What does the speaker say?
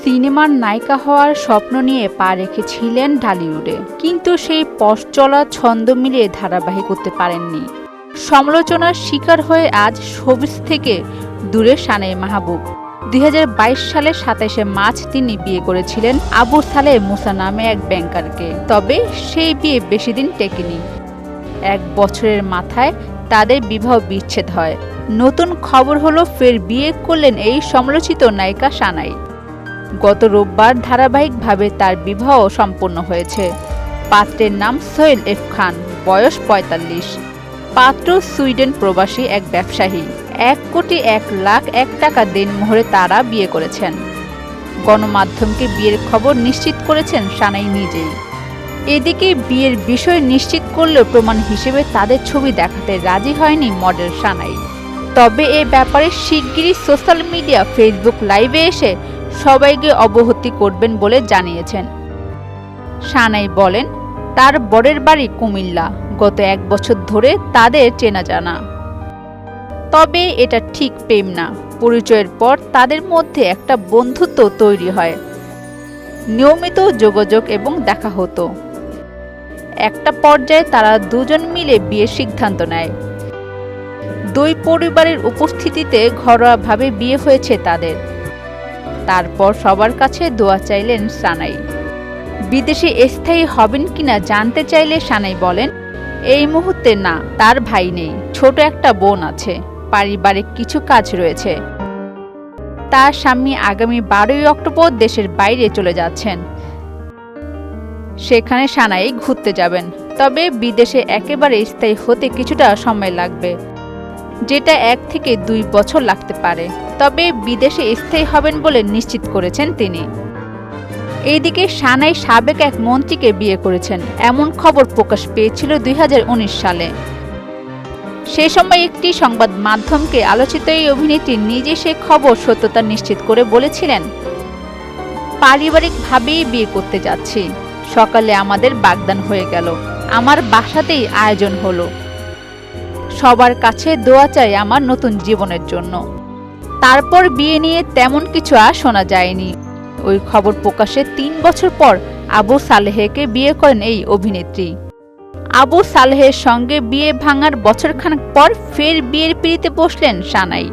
সিনেমার নায়িকা হওয়ার স্বপ্ন নিয়ে পা রেখেছিলেন ঢালিউডে, কিন্তু সেই পথ চলা ছন্দ মিলিয়ে ধারাবাহিক করতে পারেননি। সমালোচনার শিকার হয়ে আজ শোবিজ থেকে দূরে সানাই মাহবুব। 2022 সালের 27শে মার্চ তিনি বিয়ে করেছিলেন আবু সালেহ মুসা নামে এক ব্যাংকারকে। তবে সেই বিয়ে বেশি দিন টেকেনি। 1 বছরের মাথায় তাদের বিবাহ বিচ্ছেদ হয়। নতুন খবর হলো ফের বিয়ে করলেন এই সমালোচিত নায়িকা সানাই। গত রোববার ধারাবাহিকভাবে তার বিবাহ সম্পন্ন হয়েছে। পাত্রের নাম সোহেল এফ খান, বয়স 45। পাত্র সুইডেন প্রবাসী এক ব্যবসায়ী। 1,01,00,000 টাকা দেনমোহরে তারা বিয়ে করেছেন। গণমাধ্যমকে বিয়ের খবর নিশ্চিত করেছেন সানাই নিজেই। এদিকে বিয়ের বিষয় নিশ্চিত করলেও প্রমাণ হিসেবে তাদের ছবি দেখাতে রাজি হয়নি মডেল সানাই। তবে এ ব্যাপারে শিগগিরই সোশ্যাল মিডিয়া ফেসবুক লাইভে এসে সবাইকে অবহিত করবেন বলে জানিয়েছেন। সানাই বলেন, তার বরের বাড়ি কুমিল্লা। গত 1 বছর ধরে তাদের চেনা জানা। তবে এটা ঠিক প্রেম না। পরিচয়ের পর তাদের মধ্যে একটা বন্ধুত্ব তৈরি হয়। নিয়মিত যোগাযোগ এবং দেখা হতো। একটা পর্যায়ে তারা দুজন মিলে বিয়ের সিদ্ধান্ত নেয়। 2 পরিবারের উপস্থিতিতে ঘরোয়াভাবে বিয়ে হয়েছে তাদের। তারপর সবার কাছে দোয়া চাইলেন সানাই। বিদেশে স্থায়ী হবেন কিনা জানতে চাইলে সানাই বলেন, এই মুহূর্তে না, তার ভাই নেই, ছোট একটা বোন আছে, পারিবারিক কিছু কাজ রয়েছে। তার স্বামী আগামী 12ই অক্টোবর দেশের বাইরে চলে যাচ্ছেন। সেখানে সানাই ঘুরতে যাবেন। তবে বিদেশে একেবারে স্থায়ী হতে কিছুটা সময় লাগবে, যেটা 1 থেকে 2 বছর লাগতে পারে। তবে বিদেশে স্থায়ী হবেন বলে নিশ্চিত করেছেন তিনি। এইদিকে সানাই সাবেক এক মন্ত্রীকে বিয়ে করেছেন, এমন খবর প্রকাশ পেয়েছিল 2019 সালে। সে সময় একটি সংবাদ মাধ্যমকে আলোচিত এই অভিনেত্রী নিজে সে খবর সত্যতা নিশ্চিত করে বলেছিলেন, পারিবারিকভাবেই বিয়ে করতে যাচ্ছি। সকালে আমাদের বাগদান হয়ে গেল, আমার বাসাতেই আয়োজন হলো। সবার কাছে দোয়া চাই আমার নতুন জীবনের জন্য। তারপর বিয়ে নিয়ে তেমন কিছু আর শোনা যায়নি। ওই খবর প্রকাশে 3 বছর পর আবু সালেহকে বিয়ে করেন এই অভিনেত্রী। আবু সালেহের সঙ্গে বিয়ে ভাঙার বছরখানেক পর ফের বিয়ের পিঁড়িতে বসলেন সানাই।